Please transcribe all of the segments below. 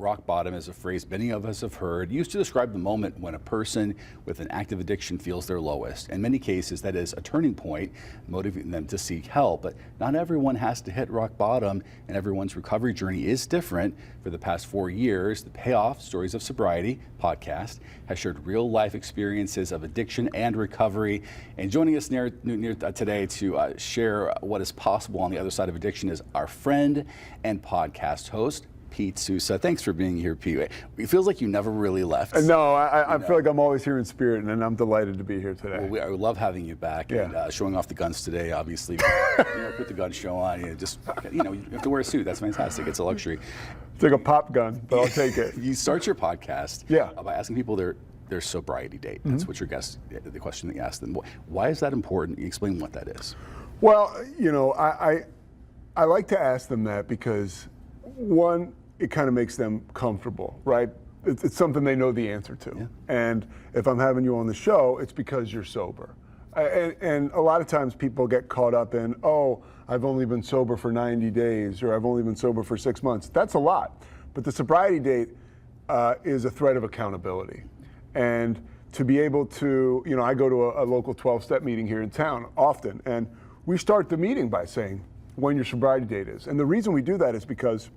rock bottom is a phrase many of us have heard, used to describe the moment when a person with an active addiction feels their lowest. In many cases, that is a turning point, motivating them to seek help. But not everyone has to hit rock bottom, and everyone's recovery journey is different. For the past 4 years, the Payoff Stories of Sobriety podcast has shared real-life experiences of addiction and recovery. And joining us today to share what is possible on the other side of addiction is our friend and podcast host, Pete Sousa. Thanks for being here, Pete. It feels like you never really left. No, I feel like I'm always here in spirit, and I'm delighted to be here today. Well, I love having you back and showing off the guns today, obviously. Put the gun show on. You have to wear a suit. That's fantastic. It's a luxury. It's like a pop gun, but I'll take it. You start your podcast by asking people their sobriety date. That's what the question that you asked them. Why is that important? Explain what that is. Well, I like to ask them that because, one, it kind of makes them comfortable, right? It's something they know the answer to. Yeah. And if I'm having you on the show, it's because you're sober. And a lot of times people get caught up in, oh, I've only been sober for 90 days, or I've only been sober for 6 months. That's a lot. But the sobriety date is a threat of accountability. And to be able to, I go to a local 12-step meeting here in town often, and we start the meeting by saying when your sobriety date is. And the reason we do that is because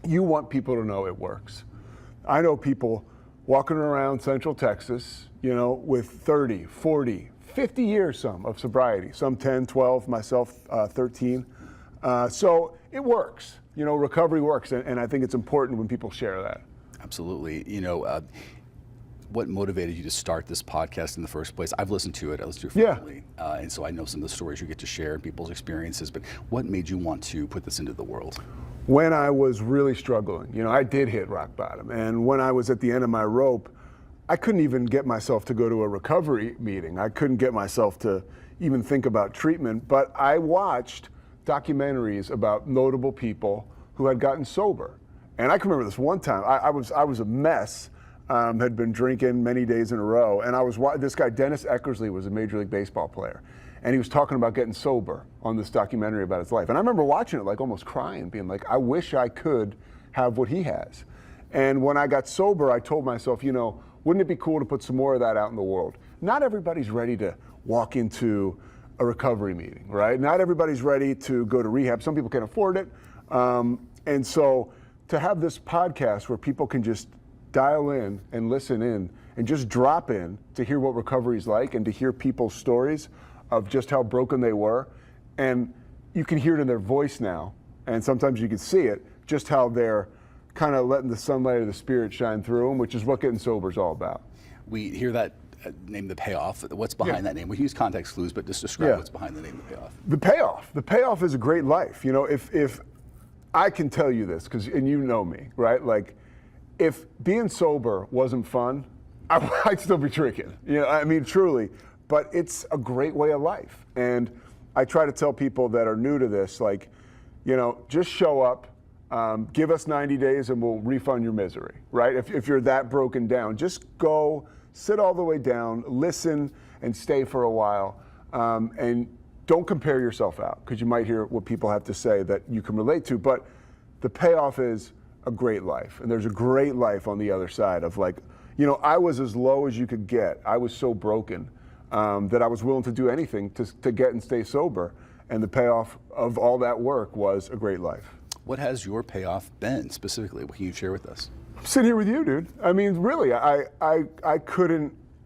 you want people to know it works. I know people walking around Central Texas, with 30, 40, 50 years of sobriety, some 10, 12, myself 13. So it works. Recovery works, and I think it's important when people share that. Absolutely. What motivated you to start this podcast in the first place? I've listened to it. I listen to it frequently. And so I know some of the stories you get to share and people's experiences, but what made you want to put this into the world? When I was really struggling, I did hit rock bottom. And when I was at the end of my rope, I couldn't even get myself to go to a recovery meeting. I couldn't get myself to even think about treatment, but I watched documentaries about notable people who had gotten sober. And I can remember this one time, I was a mess. Had been drinking many days in a row, and this guy, Dennis Eckersley, was a Major League Baseball player, and he was talking about getting sober on this documentary about his life. And I remember watching it, like almost crying, being like, I wish I could have what he has. And when I got sober, I told myself, wouldn't it be cool to put some more of that out in the world? Not everybody's ready to walk into a recovery meeting, right? Not everybody's ready to go to rehab. Some people can't afford it. And so to have this podcast where people can just dial in and listen in and just drop in to hear what recovery is like and to hear people's stories of just how broken they were. And you can hear it in their voice now, and sometimes you can see it, just how they're kind of letting the sunlight of the spirit shine through them, which is what getting sober is all about. We hear that name, the Payoff. What's behind that name? We use context clues, but just describe what's behind the name, the Payoff. The Payoff. The Payoff is a great life. If I can tell you this, and you know me, right? Like, if being sober wasn't fun, I'd still be drinking. Truly. But it's a great way of life. And I try to tell people that are new to this, just show up, give us 90 days and we'll refund your misery, right? If you're that broken down, just go, sit all the way down, listen, and stay for a while. And don't compare yourself out, because you might hear what people have to say that you can relate to. But the Payoff is a great life, and there's a great life on the other side of I was as low as you could get. I was so broken that I was willing to do anything to get and stay sober, and the payoff of all that work was a great life. What has your payoff been specifically? What can you share with us? I'm sitting here with you, dude. Really, I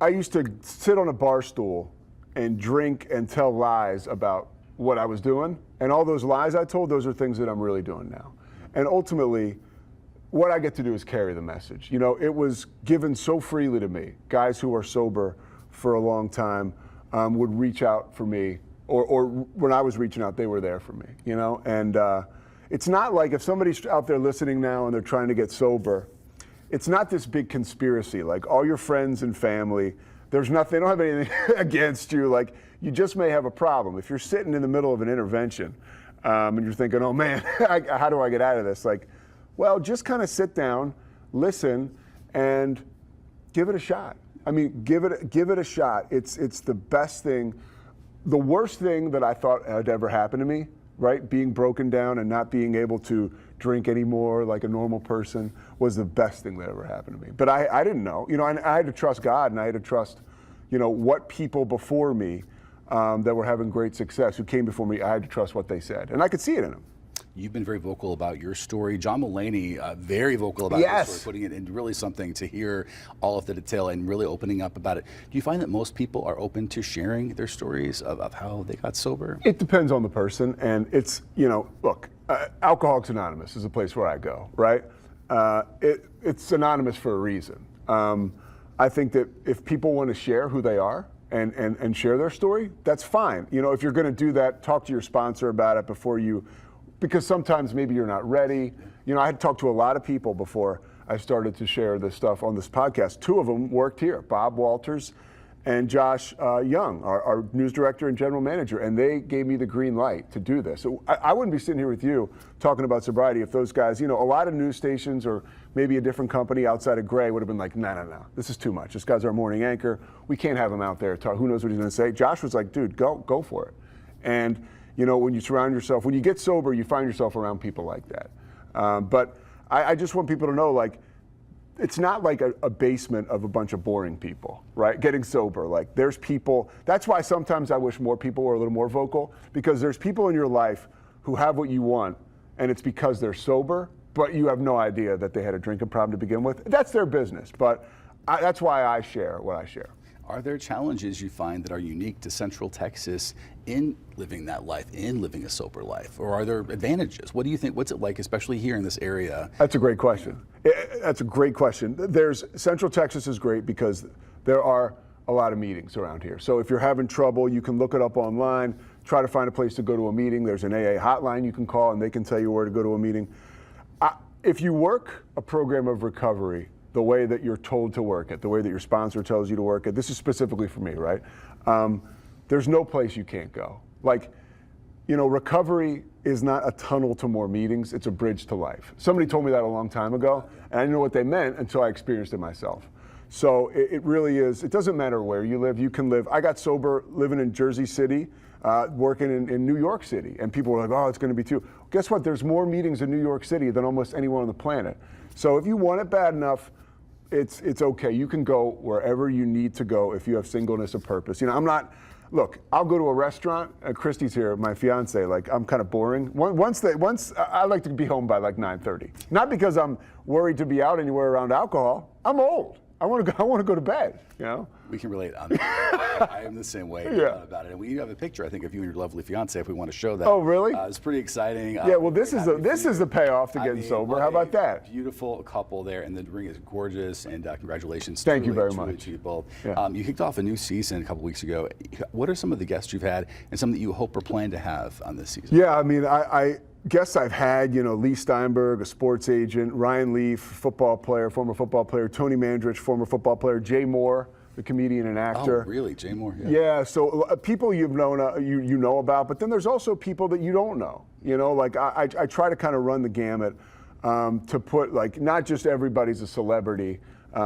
used to sit on a bar stool and drink and tell lies about what I was doing, and all those lies I told, those are things that I'm really doing now. And ultimately, what I get to do is carry the message. It was given so freely to me. Guys who are sober for a long time would reach out for me, or when I was reaching out, they were there for me, And it's not like if somebody's out there listening now and they're trying to get sober, it's not this big conspiracy, like all your friends and family, they don't have anything against you. Like, you just may have a problem. If you're sitting in the middle of an intervention and you're thinking, oh man, how do I get out of this? Well, just kind of sit down, listen, and give it a shot. Give it a shot. It's the best thing. The worst thing that I thought had ever happened to me right? Being broken down and not being able to drink anymore like a normal person was the best thing that ever happened to me. But I didn't know, and I had to trust God, and I had to trust, what people before me that were having great success, who came before me, I had to trust what they said. And I could see it in them. You've been very vocal about your story. John Mulaney, very vocal about Yes. your story, putting it in really something to hear all of the detail and really opening up about it. Do you find that most people are open to sharing their stories of how they got sober? It depends on the person, and it's, look, Alcoholics Anonymous is a place where I go, right? It's anonymous for a reason. I think that if people want to share who they are and share their story, that's fine. If you're going to do that, talk to your sponsor about it before you, because sometimes maybe you're not ready. I had talked to a lot of people before I started to share this stuff on this podcast. Two of them worked here, Bob Walters and Josh Young, our news director and general manager, and they gave me the green light to do this. So I wouldn't be sitting here with you talking about sobriety if those guys, a lot of news stations or maybe a different company outside of Gray would have been like, no, this is too much. This guy's our morning anchor. We can't have him out there. Who knows what he's going to say? Josh was like, dude, go for it. And when you surround yourself, when you get sober, you find yourself around people like that. But I just want people to know, it's not like a basement of a bunch of boring people, right? Getting sober, there's people, that's why sometimes I wish more people were a little more vocal, because there's people in your life who have what you want, and it's because they're sober, but you have no idea that they had a drinking problem to begin with. That's their business, but that's why I share what I share. Are there challenges you find that are unique to Central Texas in living that life, in living a sober life? Or are there advantages? What do you think, what's it like, especially here in this area? That's a great question. That's a great question. Central Texas is great because there are a lot of meetings around here. So if you're having trouble, you can look it up online, try to find a place to go to a meeting. There's an AA hotline you can call and they can tell you where to go to a meeting. If you work a program of recovery the way that you're told to work it, the way that your sponsor tells you to work it, this is specifically for me, right? There's no place you can't go. Recovery is not a tunnel to more meetings, it's a bridge to life. Somebody told me that a long time ago, and I didn't know what they meant until I experienced it myself. So it really is, it doesn't matter where you live, you can live. I got sober living in Jersey City, working in New York City, and people were like, oh, it's gonna be too. Guess what, there's more meetings in New York City than almost anywhere on the planet. So if you want it bad enough, it's okay. You can go wherever you need to go if you have singleness of purpose. Look, I'll go to a restaurant. Christy's here, my fiance. I'm kind of boring. Once I like to be home by 9:30. Not because I'm worried to be out anywhere around alcohol. I'm old. I want to go to bed. We can relate on that. I am the same way about it. And we have a picture, I think, of you and your lovely fiance if we want to show that. Oh, really? It's pretty exciting. Yeah, well, this is the payoff to getting sober. How about that? Beautiful couple there, and the ring is gorgeous, and congratulations. Thank you very much. To you both. Yeah. You kicked off a new season a couple weeks ago. What are some of the guests you've had and some that you hope or plan to have on this season? Yeah, I guests I've had, Lee Steinberg, a sports agent, Ryan Leaf, former football player, Tony Mandrich, former football player, Jay Moore, the comedian and actor. Oh, really? Jay Moore? Yeah, so people you've known, you know about, but then there's also people that you don't know. I try to kind of run the gamut to put, not just everybody's a celebrity.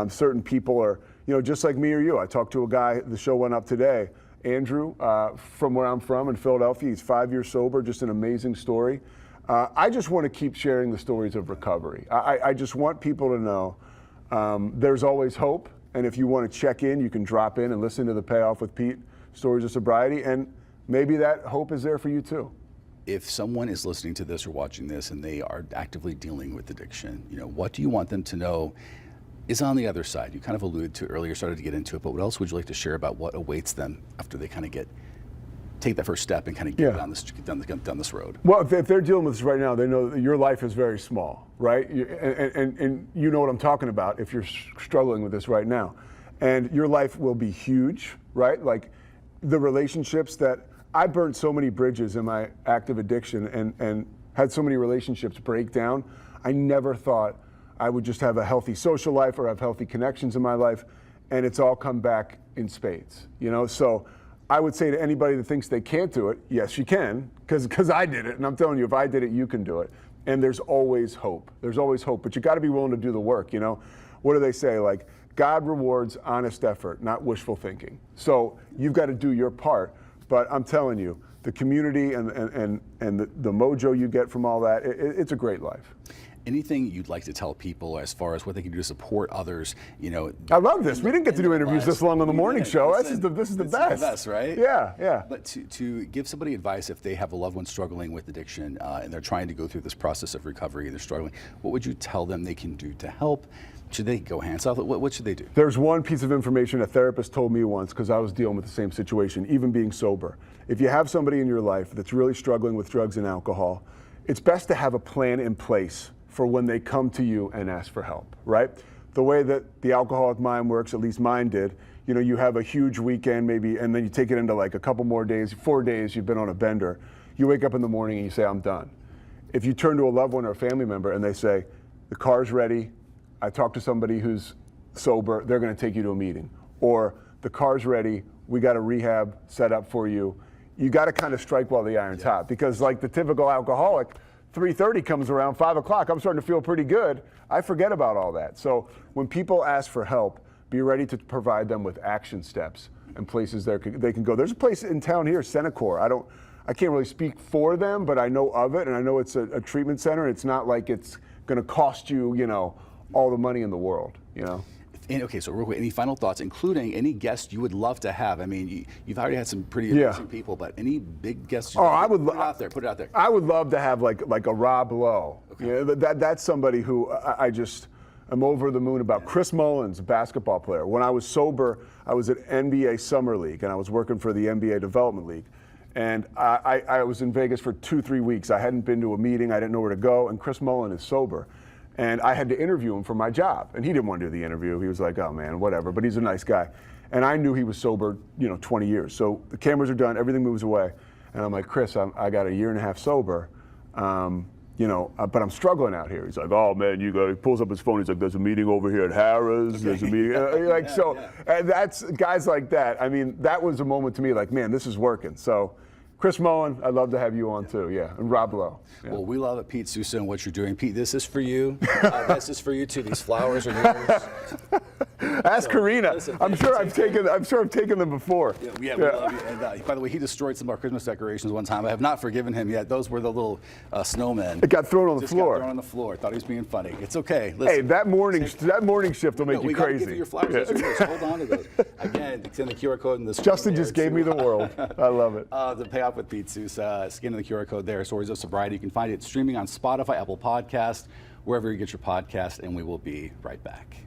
Certain people are, just like me or you. I talked to a guy, the show went up today, Andrew, from where I'm from in Philadelphia. He's 5 years sober, just an amazing story. I just want to keep sharing the stories of recovery. I just want people to know there's always hope. And if you want to check in, you can drop in and listen to the Payoff with Pete, Stories of Sobriety, and maybe that hope is there for you too. If someone is listening to this or watching this and they are actively dealing with addiction, what do you want them to know is on the other side? You kind of alluded to earlier, started to get into it, but what else would you like to share about what awaits them after they kind of take that first step and kind of get down this road? Well, if they're dealing with this right now, they know that your life is very small, right? And you know what I'm talking about if you're struggling with this right now. And your life will be huge, right? The relationships that I burned so many bridges in my active addiction and had so many relationships break down. I never thought I would just have a healthy social life or have healthy connections in my life, and it's all come back in spades, So I would say to anybody that thinks they can't do it, yes, you can, because I did it, and I'm telling you, if I did it, you can do it. And there's always hope. There's always hope, but you got to be willing to do the work. What do they say? God rewards honest effort, not wishful thinking. So you've got to do your part. But I'm telling you, the community and the mojo you get from all that, it's a great life. Anything you'd like to tell people as far as what they can do to support others? You know, I love this. We didn't get to do interviews this long on the morning show. This is the It's best. Right? Yeah. But to give somebody advice if they have a loved one struggling with addiction and they're trying to go through this process of recovery and they're struggling, what would you tell them they can do to help? Should they go hands off? What should they do? There's one piece of information a therapist told me once, because I was dealing with the same situation, even being sober. If you have somebody in your life that's really struggling with drugs and alcohol, it's best to have a plan in place for when they come to you and ask for help, right? The way that the alcoholic mind works, at least mine did, you know, you have a huge weekend maybe, and then you take it into like a couple more days, 4 days you've been on a bender. You wake up in the morning and you say, I'm done. If you turn to a loved one or a family member and they say, the car's ready, I talked to somebody who's sober, they're gonna take you to a meeting. Or the car's ready, we got a rehab set up for you. You gotta kind of strike while the iron's hot, because like the typical alcoholic, 3:30 comes around, 5 o'clock, I'm starting to feel pretty good. I forget about all that. So when people ask for help, be ready to provide them with action steps and places they can go. There's a place in town here, Senecor. I can't really speak for them, but I know of it, and I know it's a treatment center. It's not like it's gonna cost you, you know, all the money in the world, you know? And, okay, so real quick, any final thoughts, including any guests you would love to have? I mean, you've already had some pretty amazing people, but any big guests? I would put it out there. Put it out there. I would love to have like a Rob Lowe. Okay. You know, that's somebody who I just am over the moon about. Chris Mullins, a basketball player. When I was sober, I was at NBA Summer League, and I was working for the NBA Development League. And I was in Vegas for 2-3 weeks. I hadn't been to a meeting. I didn't know where to go. And Chris Mullins is sober. And I had to interview him for my job. And he didn't want to do the interview. He was like, oh man, whatever. But he's a nice guy. And I knew he was sober, 20 years. So the cameras are done, everything moves away. And I'm like, Chris, I got a year and a half sober, but I'm struggling out here. He's like, oh man, he pulls up his phone. He's like, there's a meeting over here at Harrah's. Okay. There's a meeting. And that's guys like that. I mean, that was a moment to me like, man, this is working. So Chris Mullen, I'd love to have you on too, and Rob Lowe. Yeah. Well, we love it, Pete Sousa, and what you're doing. Pete, this is for you. This is for you too. These flowers are yours. Ask Karina. Listen, I'm sure I've taken them before. We love you. And by the way, he destroyed some of our Christmas decorations one time. I have not forgiven him yet. Those were the little snowmen. It got thrown on the floor. Got thrown on the floor. Thought he was being funny. It's okay. Listen, hey, that morning shift will make you crazy. Give you your flowers. Those are yours. Hold on to those. Again, send the QR code in this. Justin just gave me the world. I love it. The Payoff with Pete Sousa. Scan the QR code there. Stories of Sobriety. You can find it streaming on Spotify, Apple Podcasts, wherever you get your podcast, and we will be right back.